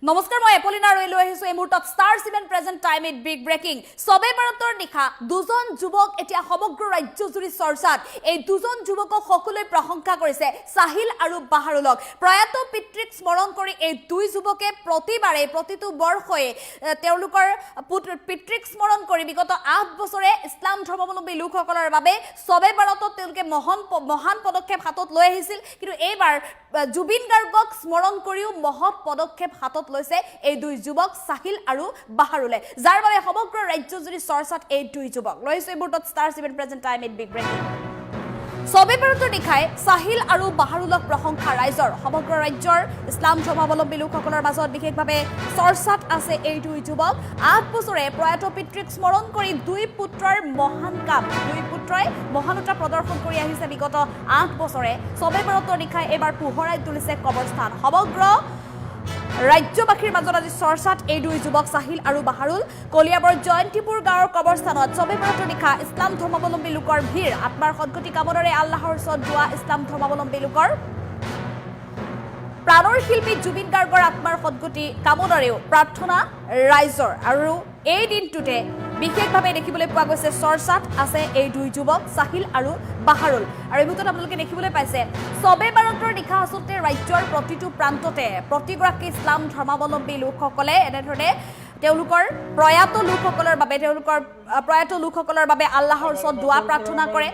নমস্কাৰ মই এপলিনা ৰৈ লৈ আহিছো এই মুহূৰ্তত star 7 present time it big breaking সবে ভাৰতৰ নিশা দুজন যুৱক এতিয়া সমগ্ৰ ৰাজ্যজুৰি চৰ্চাত এই দুজন যুৱকক সকলোৱে প্ৰশংসা কৰিছে সাহিল আৰু বাহাৰুলক প্ৰয়াত পিতৃক স্মৰণ কৰি এই দুই যুৱকে প্ৰতিবাৰে প্ৰতিটো বৰ্ষয়ে তেওঁলোকৰ পিতৃক স্মৰণ কৰি বিগত 8 বছৰে ইছলাম ধৰ্মাৱলম্বী লোকসকলৰ বাবে সবে ভাৰতত তেওঁলোকে মহান পদক্ষেপ হাতত লৈ আহিছিল কিন্তু এইবাৰ জুবিন গাৰ্গক স্মৰণ কৰিও মহৎ পদক্ষেপ হাতত লৈছে এই দুই যুৱক সাহিল আৰু বাহাৰুলে যাৰ বাবে সমগ্ৰ ৰাজ্যজুৰি চৰ্চাত এই দুই যুৱক লৈছে এই মুহূৰ্তত star 7 present time it big breaking সবে ভাৰতৰ নিশাই সাহিল আৰু বাহাৰুলক প্ৰশংসা ৰাইজৰ সমগ্ৰ ৰাজ্যৰ ইছলাম ধৰ্মাৱলম্বী লোকসকলৰ মাজত বিশেষভাৱে চৰ্চাত আছে এই দুই যুৱক 8 বছৰে প্ৰয়াত পিতৃক স্মৰণ কৰি দুই পুত্ৰৰ মহান কাম দুই পুত্ৰই মহানতা প্ৰদৰ্শন কৰি আহিছে বিগত 8 বছৰে সবে ভাৰতৰ নিশাই এবাৰ পোহৰাই তুলিছে কবৰস্থান সমগ্ৰ ৰাজ্যবাসীৰ মাজত আজি চৰ্চাত এই দুই যুৱক সাহিল আৰু বাহাৰুল কলিয়াবৰ জয়ন্তীপুৰ গাঁৱৰ কবৰস্থানত সবে ভাৰতৰ নিশা ইছলাম ধৰ্মাৱলম্বী লোকৰ ভিৰ আত্মাৰ সদ্গতি কামনাৰে আল্লাহৰ ওচৰত যোৱা ইছলাম ধৰ্মাৱলম্বী লোকৰ প্ৰাণৰ শিল্পী জুবিন গাৰ্গৰ আত্মাৰ সদ্গতি কামনাৰেও প্ৰাৰ্থনা ৰাইজৰ আৰু এই দিনটোতে বিশেষভাৱে দেখিবলৈ পোৱা গৈছে চৰ্চাত আছে এই দুই যুৱক সাহিল আৰু বাহাৰুল আৰু এই মুহূৰ্তত আপোনালোকে দেখিবলৈ পাইছে সবে ভাৰতৰ নিশা আচলতে ৰাজ্যৰ প্ৰতিটো প্ৰান্ততে প্ৰতিগৰাকী ইছলাম ধৰ্মাৱলম্বী লোকসকলে এনেধৰণে তেওঁলোকৰ প্ৰয়াত লোকসকলৰ বাবে আল্লাহৰ ওচৰত দোৱা প্ৰাৰ্থনা কৰে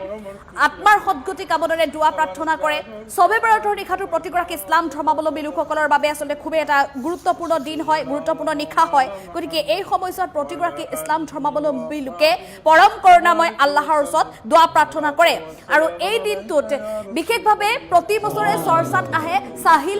আত্মাৰ সদ্গতি কামনাৰে দোৱা প্ৰাৰ্থনা কৰে সবে ভাৰতৰ নিশাটো প্ৰতিগৰাকী ইছলাম ধৰ্মাৱলম্বী লোকসকলৰ বাবে আচলতে খুবেই এটা গুৰুত্বপূৰ্ণ দিন হয় গুৰুত্বপূৰ্ণ নিশা হয় গতিকে এই সময়ছোৱাত প্ৰতিগৰাকী ইছলাম ধৰ্মাৱলম্বী লোকে পৰম কৰুণাময় আল্লাহৰ ওচৰত দোৱা প্ৰাৰ্থনা কৰে আৰু এই দিনটোত বিশেষভাৱে প্ৰতি বছৰে চৰ্চাত আহে সাহিল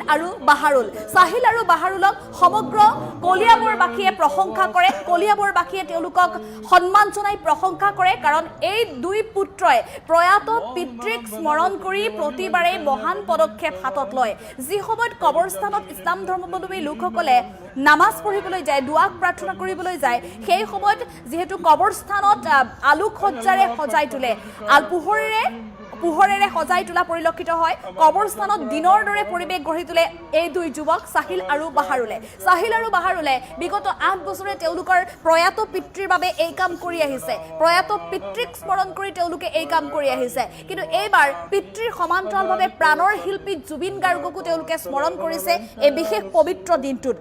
আৰু বাহাৰুলক সমগ্ৰ কলিয়াবৰবাসীয়ে প্ৰশংসা কৰে কলিয়াবৰবাসীয়ে তেওঁলোকক সন্মান জনাই প্ৰশংসা কৰে কাৰণ এই দুই পুত্ৰই প্ৰয়াত পিতৃক স্মৰণ কৰি প্ৰতিবাৰে মহান পদক্ষেপ হাতত লয় যি সময়ত কবৰস্থানত ইছলাম ধৰ্মাৱলম্বী লোকসকলে নামাজ পঢ়িবলৈ যায় দোৱা প্ৰাৰ্থনা কৰিবলৈ যায় সেই সময়ত যেহেতু কবৰস্থানত আলোক সজ্জাৰে সজাই তোলে পোহৰেৰে সজাই তোলা পৰিলক্ষিত হয় কবৰস্থানত দিনৰ দৰে পৰিৱেশ গঢ়ি তোলে এই দুই যুৱক সাহিল আৰু বাহাৰুলে বিগত 8 বছৰে তেওঁলোকৰ প্ৰয়াত পিতৃৰ বাবে এই কাম কৰি আহিছে প্ৰয়াত পিতৃক স্মৰণ কৰি তেওঁলোকে এই কাম কৰি আহিছে কিন্তু এইবাৰ পিতৃৰ সমান্তৰালভাৱে প্ৰাণৰ শিল্পী জুবিন গাৰ্গকো তেওঁলোকে স্মৰণ কৰিছে এই বিশেষ পবিত্ৰ দিনটোত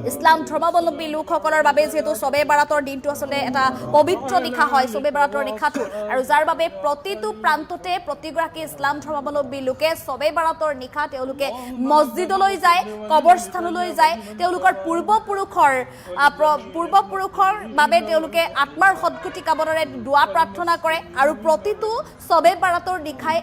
ইছলাম ধৰ্মাৱলম্বী লোকসকলৰ বাবে যেহেতু সবে ভাৰতৰ দিনটো আচলতে এটা পবিত্ৰ নিশা হয় সবে ভাৰতৰ নিশাটো আৰু যাৰ বাবে প্ৰতিটো প্ৰান্ততে প্ৰতিগৰাকী ইছলাম ধৰ্মাৱলম্বী লোকে সবে ভাৰতৰ নিশা তেওঁলোকে মছজিদলৈ যায় কবৰস্থানলৈ যায় তেওঁলোকৰ পূৰ্বপুৰুষৰ বাবে তেওঁলোকে আত্মাৰ সদ্গতি কামনাৰে দোৱা প্ৰাৰ্থনা কৰে আৰু প্ৰতিটো সবে ভাৰতৰ নিশাই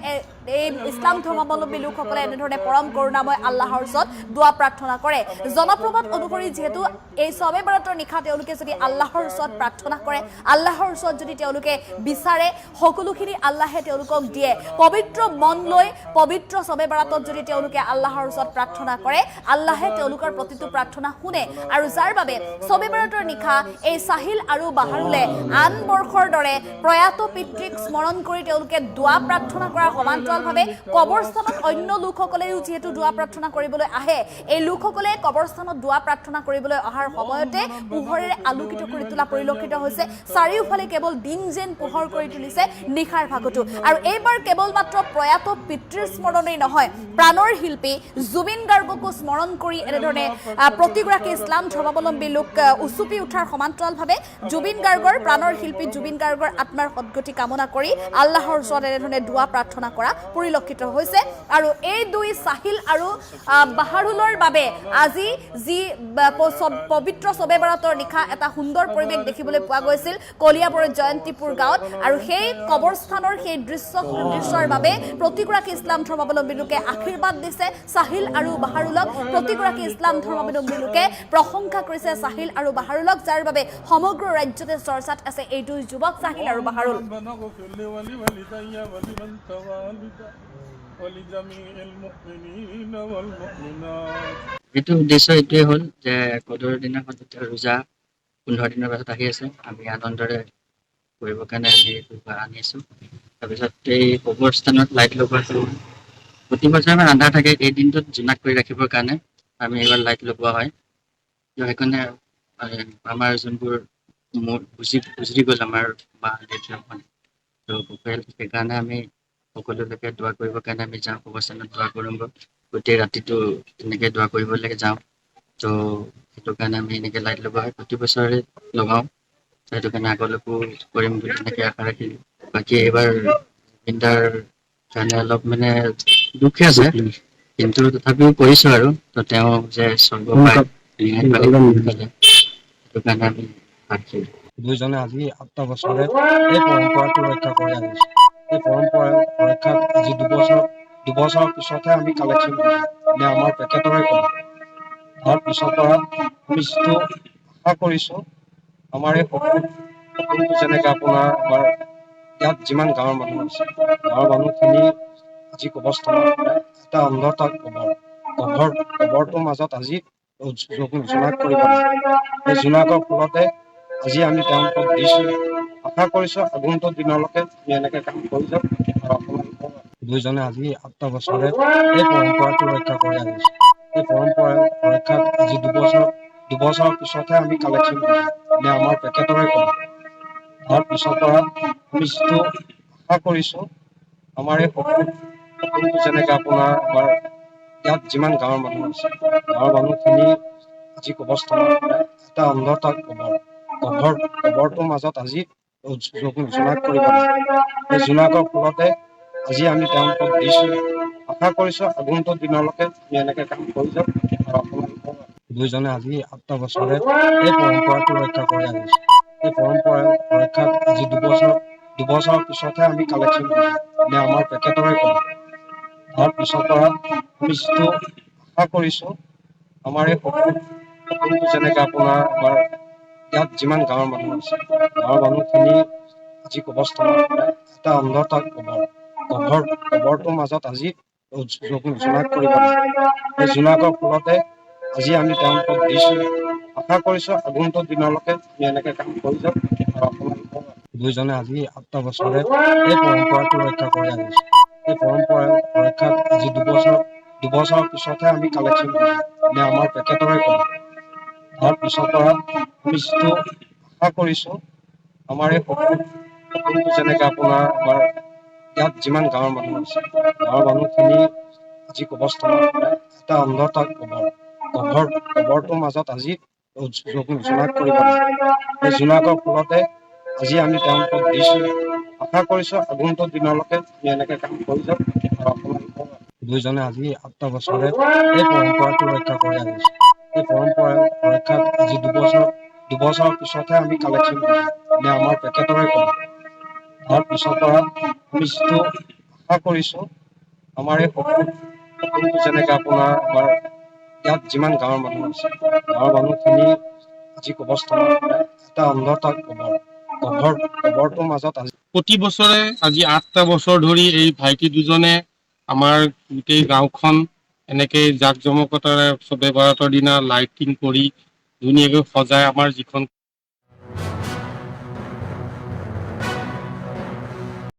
এই ইছলাম ধৰ্মাৱলম্বী লোকসকলে এনেধৰণে পৰম কৰুণাময় আল্লাহৰ ওচৰত দোৱা প্ৰাৰ্থনা কৰে জনপ্ৰবাদ অনুসৰি যেহেতু এই সবে ভাৰতৰ নিশা তেওঁলোকে যদি আল্লাহৰ ওচৰত প্ৰাৰ্থনা কৰে আল্লাহৰ ওচৰত যদি তেওঁলোকে বিচাৰে সকলোখিনি আল্লাহে তেওঁলোকক দিয়ে পবিত্ৰ মন লৈ পবিত্ৰ সবে ভাৰতত যদি তেওঁলোকে আল্লাহৰ ওচৰত প্ৰাৰ্থনা কৰে আল্লাহে তেওঁলোকৰ প্ৰতিটো প্ৰাৰ্থনা শুনে আৰু যাৰ বাবে সবে ভাৰতৰ নিশা এই সাহিল আৰু বাহাৰুলে আন বৰ্ষৰ দৰে প্ৰয়াত পিতৃক স্মৰণ কৰি তেওঁলোকে দোৱা প্ৰাৰ্থনা কৰাৰ সমান্তৰালভাৱে কবৰস্থানত অন্য লোকসকলেও যেহেতু দোৱা প্ৰাৰ্থনা কৰিবলৈ আহে এই লোকসকলে কবৰস্থানত দোৱা প্ৰাৰ্থনা কৰিবলৈ অহাৰ সময়তে পোহৰেৰে আলোকিত কৰি তোলা পৰিলক্ষিত হৈছে চাৰিওফালে কেৱল দিন যেন পোহৰ কৰি তুলিছে নিশাৰ ভাগতো আৰু এইবাৰ কেৱল মাত্ৰ প্ৰয়াত পিতৃৰ স্মৰণেই নহয় প্ৰাণৰ শিল্পী জুবিন গাৰ্গকো স্মৰণ কৰি এনেধৰণে প্ৰতিগৰাকী ইছলাম ধৰ্মাৱলম্বী লোক উচুপি উঠাৰ সমান্তৰালভাৱে প্ৰাণৰ শিল্পী জুবিন গাৰ্গৰ আত্মাৰ সদ্গতি কামনা কৰি আল্লাহৰ ওচৰত এনেধৰণে দোৱা প্ৰাৰ্থনা কৰা পৰিলক্ষিত হৈছে আৰু এই দুই সাহিল আৰু বাহাৰুলৰ বাবে আজি যি পবিত্ৰ সবে ভাৰতৰ নিশা এটা সুন্দৰ পৰিৱেশ দেখিবলৈ পোৱা গৈছিল কলিয়াবৰ জয়ন্তীপুৰ গাঁৱত আৰু সেই কবৰস্থানৰ সেই দৃশ্যৰ বাবে প্ৰতিগৰাকী ইছলাম ধৰ্মাৱলম্বী লোকে আশীৰ্বাদ দিছে সাহিল আৰু বাহাৰুলক প্ৰতিগৰাকী ইছলাম ধৰ্মাৱলম্বী লোকে প্ৰশংসা কৰিছে সাহিল আৰু বাহাৰুলক যাৰ বাবে সমগ্ৰ ৰাজ্যতে চৰ্চাত আছে এই দুই যুৱক সাহিল আৰু বাহাৰুল এইটো উদ্দেশ্য এইটোৱে হ'ল যে কদৰৰ দিনাখন যেতিয়া ৰোজা 15 দিনৰ পাছত আহি আছে আমি আনন্দৰে কৰিবৰ কাৰণে আমি আনি আছোঁ তাৰপিছত এই কবৰস্থানত লাইট লগোৱাটো প্ৰতি বছৰে আমাৰ আন্ধাৰ থাকে এই দিনটোত জোনাক কৰি ৰাখিবৰ কাৰণে আমি এইবাৰ লাইট লগোৱা হয় তো সেইকাৰণে আমাৰ যোনবোৰ গুজৰি গ'ল আমাৰ মা দেউতা মানে, তো সেইকাৰণে আমি সকলোলৈকে দোৱা কৰিবৰ কাৰণে আমি যাওঁ, কবৰস্থানত দোৱা কৰোঁগৈ। গোটেই ৰাতিটো তেনেকৈ দোৱা কৰিবলৈকে যাওঁ। তো সেইটো কাৰণে আমি এনেকৈ লাইট লগোৱা হয়, প্ৰতি বছৰে লগাওঁ। সেইটো কাৰণে আগলৈকো কৰিম বুলি তেনেকৈ আশা ৰাখিলোঁ। বাকী এইবাৰ জুবিনদাৰ কাৰণে অলপ মানে দুখে আছে, কিন্তু তথাপিও কৰিছোঁ আৰু। তো তেওঁ যে স্বৰ্গ পায় সেইটো কাৰণে আমি ভাবিছোঁ। দুইজনে আজি 8টা বছৰে এই পৰম্পৰাটো ৰক্ষা কৰি আহিছে। এই পৰম্পৰা ৰক্ষাত আজি দুবছৰৰ পিছতহে আমি কালেকশ্যন কৰিছোঁ, মানে আমাৰ পেকেটৰে কম। তাৰ পিছৰ পৰা আমি যিটো আশা কৰিছোঁ, আমাৰ এই সকলো যেনেকৈ আপোনাৰ আমাৰ ইয়াত যিমান গাঁৱৰ মানুহ আছে, গাঁৱৰ মানুহখিনি আজি কবৰস্থানত এটা অন্ধতাক কবৰটোৰ মাজত আজি জোনাক কৰিব এই জোনাকৰ ফলতে আজি আমি তেওঁলোকক দিছোঁ। আশা কৰিছোঁ আগন্তুক দিনলৈকে আমি এনেকৈ কাম কৰি যাম। দুইজনে আজি 8টা বছৰে এই পৰম্পৰাটো ৰক্ষা কৰি আহিছে। এই পৰম্পৰা ৰক্ষাত আজি দুবছৰৰ পিছতহে আমি কালেকশ্যন কৰিছোঁ, মানে আমাৰ পেকেটৰে কম। তাৰ পিছৰ পৰা আমি যিটো আশা কৰিছোঁ, আমাৰ এই সকলো যেনেকৈ আপোনাৰ আমাৰ ইয়াত যিমান গাঁৱৰ মানুহ আছে, গাঁৱৰ মানুহখিনি আজি কবৰস্থানত এটা অন্ধতাক কবৰটোৰ মাজত আজি জোনাক কৰিব এই জোনাকৰ ফলতে আজি আমি তেওঁলোকক দিছোঁ। আশা কৰিছোঁ আগন্তুক দিনলৈকে আমি এনেকৈ কাম কৰি যাম। দুইজনে আজি 8টা বছৰে এই পৰম্পৰাটো ৰক্ষা কৰি আহিছে। এই পৰম্পৰা ৰক্ষাত আজি দুবছৰৰ পিছতহে আমি কালেকশ্যন কৰিছোঁ, মানে আমাৰ পেকেটৰে কম। তাৰ পিছৰ পৰা আমি যিটো আশা কৰিছোঁ, আমাৰ এই সকলো যেনেকৈ আপোনাৰ আমাৰ ইয়াত যিমান গাঁৱৰ মানুহ আছে, গাঁৱৰ মানুহখিনি আজি কবৰস্থানত এটা অন্ধতাক কবৰটোৰ মাজত আজি জোনাক কৰিব এই জোনাকৰ ফলতে আজি আমি তেওঁলোকক দিছোঁ। আশা কৰিছোঁ আগন্তুক দিনলৈকে আমি এনেকৈ কাম কৰি যাম। দুইজনে আজি 8টা বছৰে এই পৰম্পৰাটো ৰক্ষা কৰি আহিছে। এই পৰম্পৰা ৰক্ষাত আজি দুবছৰৰ পিছতহে আমি কালেকশ্যন কৰিছোঁ, মানে আমাৰ পেকেটৰে কম। তাৰ পিছৰ পৰা আমি যিটো আশা কৰিছোঁ, আমাৰ এই সকলো যেনেকৈ আপোনাৰ আমাৰ ইয়াত যিমান গাঁৱৰ মানুহ আছে, গাঁৱৰ মানুহখিনি আজি কবৰস্থানত এটা অন্ধতাক কবৰটোৰ মাজত আজি জোনাক কৰিব এই জোনাকৰ ফলতে আজি আমি তেওঁলোকক দিছোঁ। আশা কৰিছোঁ আগন্তুক দিনলৈকে আমি এনেকৈ কাম কৰি যাম। দুইজনে আজি 8টা বছৰে এই পৰম্পৰাটো ৰক্ষা কৰি আহিছে। এই পৰম্পৰা ৰক্ষাত আজি দুবছৰৰ পিছতহে আমি কালেকশ্যন কৰিছোঁ, মানে আমাৰ পেকেটৰে কম। তাৰ পিছৰ পৰা আমি যিটো আশা কৰিছোঁ, আমাৰ এই সকলো যেনেকৈ আপোনাৰ আমাৰ ইয়াত যিমান গাঁৱৰ মানুহ আছে, গাঁৱৰ মানুহখিনি আজি কবৰস্থানত এটা অন্ধতাক কবৰটোৰ মাজত আজি প্ৰতি বছৰে আজি 8টা বছৰ ধৰি এই ভাইটি দুজনে আমাৰ গোটেই গাঁওখন এনেকৈ জাক জমকতাৰে চবে বাৰাতৰ দিনা লাইটিং কৰি ধুনীয়াকৈ সজাই আমাৰ যিখন